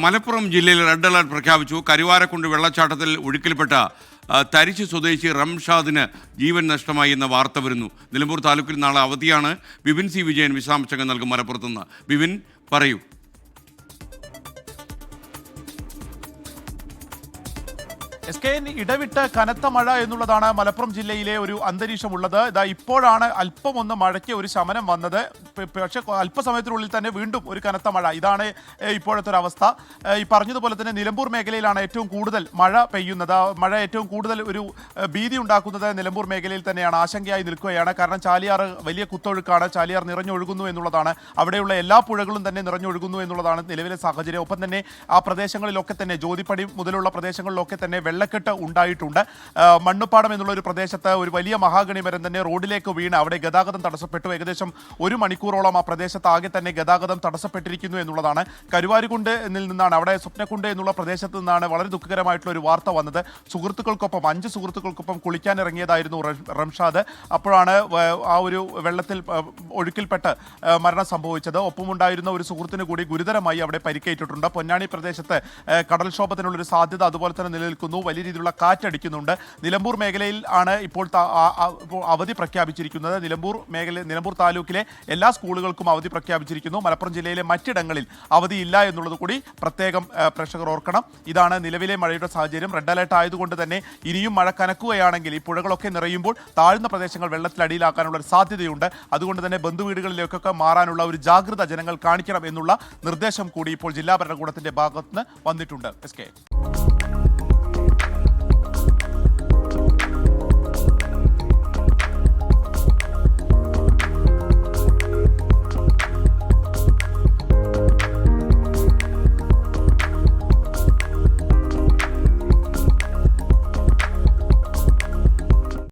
മലപ്പുറം ജില്ലയിൽ red alert പ്രഖ്യാപിച്ചു. കരുവാരക്കുണ്ട് വെള്ളച്ചാട്ടത്തിൽ ഒഴുക്കിൽപ്പെട്ട തരിശ് സ്വദേശി റംഷാദിന് ജീവൻ നഷ്ടമായി എന്ന വാർത്ത വരുന്നു. നിലമ്പൂർ താലൂക്കിൽ നാളെ അവധിയാണ്. ബിപിൻ സി വിജയൻ വിശദാംശങ്ങൾ നൽകും മലപ്പുറത്തുനിന്ന്. ബിപിൻ, പറയൂ. ഇടവിട്ട് കനത്ത മഴ എന്നുള്ളതാണ് മലപ്പുറം ജില്ലയിലെ ഒരു അന്തരീക്ഷമുള്ളത്. ഇതാ ഇപ്പോഴാണ് അല്പം ഒന്ന് മഴയ്ക്ക് ഒരു ശമനം വന്നത്. പക്ഷേ അല്പസമയത്തിനുള്ളിൽ തന്നെ വീണ്ടും ഒരു കനത്ത മഴ. ഇതാണ് ഇപ്പോഴത്തെ ഒരു അവസ്ഥ. ഈ പറഞ്ഞതുപോലെ തന്നെ നിലമ്പൂർ മേഖലയിലാണ് ഏറ്റവും കൂടുതൽ മഴ പെയ്യുന്നത്. മഴ ഏറ്റവും കൂടുതൽ ഒരു ഭീതി ഉണ്ടാക്കുന്നത് നിലമ്പൂർ മേഖലയിൽ തന്നെയാണ്. ആശങ്കയായി നിൽക്കുകയാണ്. കാരണം ചാലിയാർ വലിയ കുത്തൊഴുക്കാണ്. ചാലിയാർ നിറഞ്ഞൊഴുകുന്നു എന്നുള്ളതാണ്. അവിടെയുള്ള എല്ലാ പുഴകളും തന്നെ നിറഞ്ഞൊഴുകുന്നു എന്നുള്ളതാണ് നിലവിലെ സാഹചര്യം. ഒപ്പം തന്നെ ആ പ്രദേശങ്ങളിലൊക്കെ തന്നെ ജ്യോതിപ്പടി മുതലുള്ള പ്രദേശങ്ങളിലൊക്കെ തന്നെ വെള്ളക്കെട്ട് ഉണ്ടായിട്ടുണ്ട്. മണ്ണുപ്പാടം എന്നുള്ള ഒരു പ്രദേശത്ത് ഒരു വലിയ മഹാഗണി മരം തന്നെ റോഡിലേക്ക് വീണ് അവിടെ ഗതാഗതം തടസ്സപ്പെട്ടു. ഏകദേശം 1 മണിക്കൂറോളം ആ പ്രദേശത്ത് ആകെ തന്നെ ഗതാഗതം തടസ്സപ്പെട്ടിരിക്കുന്നു എന്നുള്ളതാണ്. കരുവാരുകുണ്ട് നിന്നാണ്, അവിടെ സ്വപ്നക്കുണ്ട് എന്നുള്ള പ്രദേശത്ത് നിന്നാണ് വളരെ ദുഃഖകരമായിട്ടുള്ള ഒരു വാർത്ത വന്നത്. സുഹൃത്തുക്കൾക്കൊപ്പം 5 സുഹൃത്തുക്കൾക്കൊപ്പം കുളിക്കാനിറങ്ങിയതായിരുന്നു റംഷാദ്. അപ്പോഴാണ് ആ ഒരു വെള്ളത്തിൽ ഒഴുക്കിൽപ്പെട്ട് മരണം സംഭവിച്ചത്. ഒപ്പമുണ്ടായിരുന്ന ഒരു സുഹൃത്തിന് കൂടി ഗുരുതരമായി അവിടെ പരിക്കേറ്റിട്ടുണ്ട്. പൊന്നാനി പ്രദേശത്ത് കടൽക്ഷോഭത്തിനുള്ളൊരു സാധ്യത അതുപോലെ തന്നെ നിലനിൽക്കുന്നു. വലിയ രീതിയിലുള്ള കാറ്റടിക്കുന്നുണ്ട്. നിലമ്പൂർ മേഖലയിൽ ആണ് ഇപ്പോൾ അവധി പ്രഖ്യാപിച്ചിരിക്കുന്നത്. നിലമ്പൂർ താലൂക്കിലെ എല്ലാ സ്കൂളുകൾക്കും അവധി പ്രഖ്യാപിച്ചിരിക്കുന്നു. മലപ്പുറം ജില്ലയിലെ മറ്റിടങ്ങളിൽ അവധിയില്ല എന്നുള്ളത് കൂടി പ്രത്യേകം പ്രേക്ഷകർ ഓർക്കണം. ഇതാണ് നിലവിലെ മഴയുടെ സാഹചര്യം. റെഡ് അലർട്ട് ആയതുകൊണ്ട് തന്നെ ഇനിയും മഴ കനക്കുകയാണെങ്കിൽ ഈ പുഴകളൊക്കെ നിറയുമ്പോൾ താഴ്ന്ന പ്രദേശങ്ങൾ വെള്ളത്തിലടിയിലാക്കാനുള്ള ഒരു സാധ്യതയുണ്ട്. അതുകൊണ്ട് തന്നെ ബന്ധുവീടുകളിലേക്കൊക്കെ മാറാനുള്ള ഒരു ജാഗ്രത ജനങ്ങൾ കാണിക്കണം എന്നുള്ള നിർദ്ദേശം കൂടി ഇപ്പോൾ ജില്ലാ ഭരണകൂടത്തിന്റെ ഭാഗത്തുനിന്ന് വന്നിട്ടുണ്ട്.